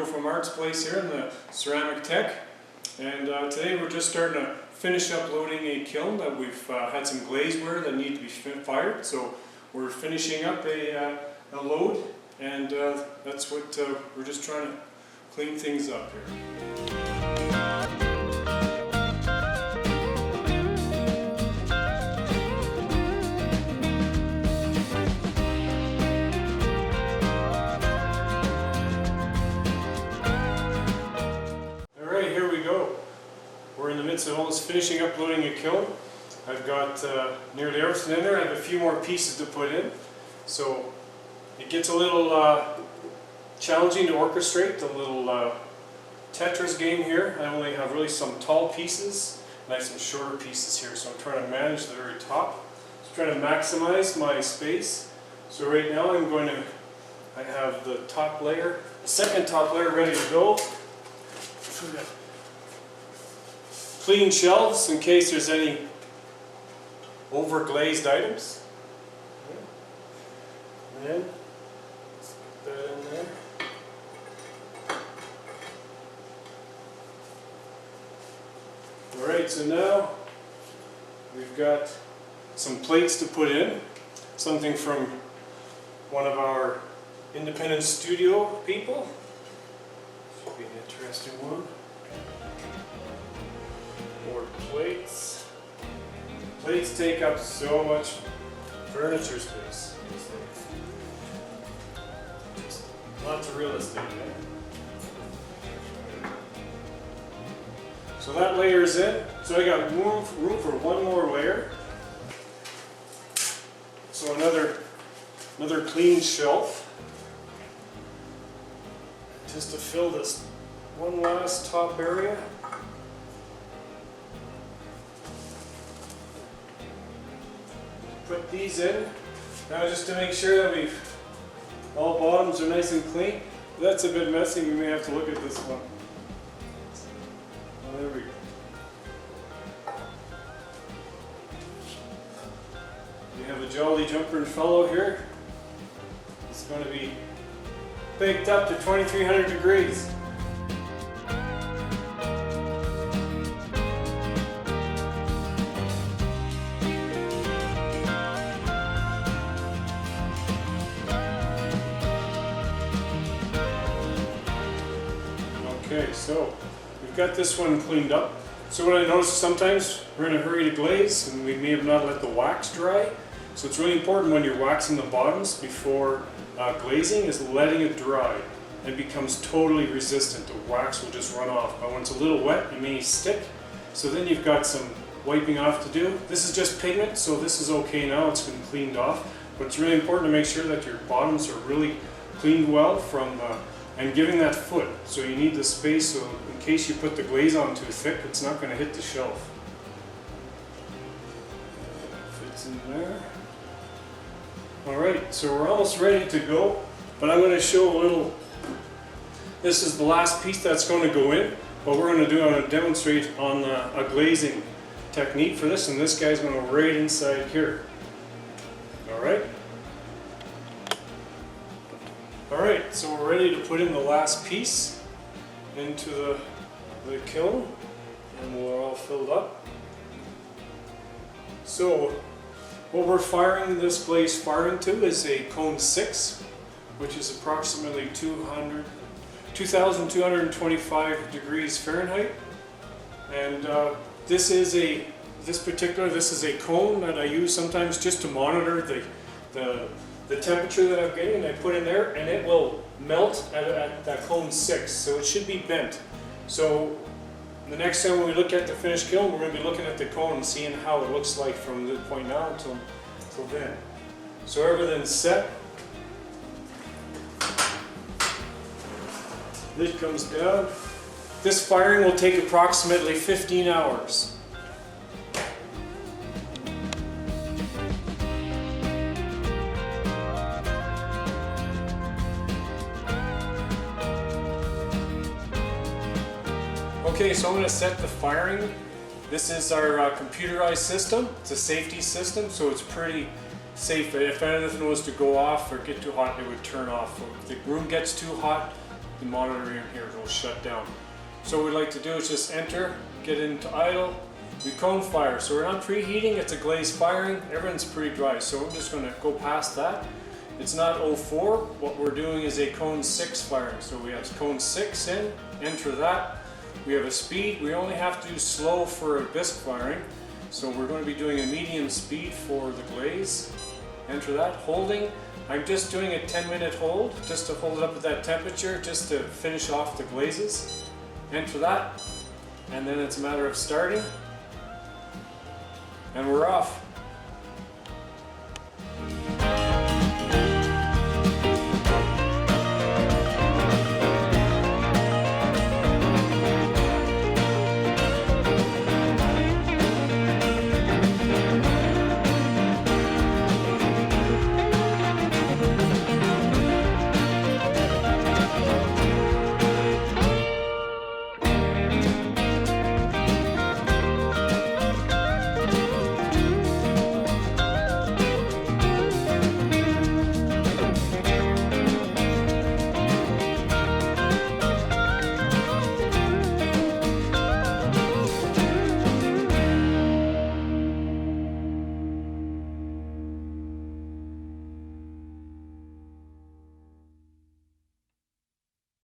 Joe from artsPlace here in the ceramic tech, and today we're just starting to finish up loading a kiln that we've had some glazeware that need to be fired. So we're finishing up a load, and that's what we're just trying to clean things up here. We're in the midst of almost finishing up loading a kiln. I've got nearly everything in there. I have a few more pieces to put in. So it gets a little challenging to orchestrate the little Tetris game here. I only have really some tall pieces and I have some shorter pieces here. So I'm trying to manage the very top. Just trying to maximize my space. So right now I have the top layer, the second top layer ready to go. Clean shelves in case there's any over-glazed items. And then let's put that in there. Alright, so now we've got some plates to put in. Something from one of our independent studio people. Should be an interesting one. More plates. Plates take up so much furniture space. Just lots of real estate there. So that layer is in. So I got room for one more layer. So another clean shelf. Just to fill this one last top area. Put these in now just to make sure that all bottoms are nice and clean. That's a bit messy. We may have to look at this one. Oh, there we go. We have a jolly jumping fellow here. It's going to be baked up to 2300 degrees. Okay, so we've got this one cleaned up. So what I noticed sometimes we're in a hurry to glaze and we may have not let the wax dry. So it's really important when you're waxing the bottoms before glazing is letting it dry. It becomes totally resistant. The wax will just run off. But when it's a little wet, it may stick. So then you've got some wiping off to do. This is just pigment, so this is okay now. It's been cleaned off. But it's really important to make sure that your bottoms are really cleaned well from and giving that foot. So you need the space so in case you put the glaze on too thick, it's not going to hit the shelf. Fits in there. Alright, so we're almost ready to go, but I'm going to show a little. This is the last piece that's going to go in. What we're going to do, I'm going to demonstrate on a glazing technique for this, and this guy's going to go right inside here. Alright? Alright, so we're ready to put in the last piece into the kiln, and we're all filled up. So what we're firing this glaze fire into is a cone 6, which is approximately 2,225 degrees Fahrenheit. And this is a cone that I use sometimes just to monitor the temperature that I'm getting, and I put in there, and it will melt at that cone 6, so it should be bent. So the next time when we look at the finished kiln, we're going to be looking at the cone and seeing how it looks like from this point now until then. So everything's set. Lid comes down. This firing will take approximately 15 hours. Okay, so I'm going to set the firing. This is our computerized system. It's a safety system, so it's pretty safe. If anything was to go off or get too hot, it would turn off. If the room gets too hot, the monitor in here will shut down. So what we like to do is just enter, get into idle. We cone fire, so we're not preheating, it's a glaze firing. Everything's pretty dry, so we're just going to go past that. It's not 04, what we're doing is a cone 6 firing. So we have cone 6 in, enter that. We have a speed, we only have to do slow for a bisque firing. So we're going to be doing a medium speed for the glaze. Enter that, holding. I'm just doing a 10-minute hold, just to hold it up at that temperature, just to finish off the glazes. Enter that, and then it's a matter of starting. And we're off.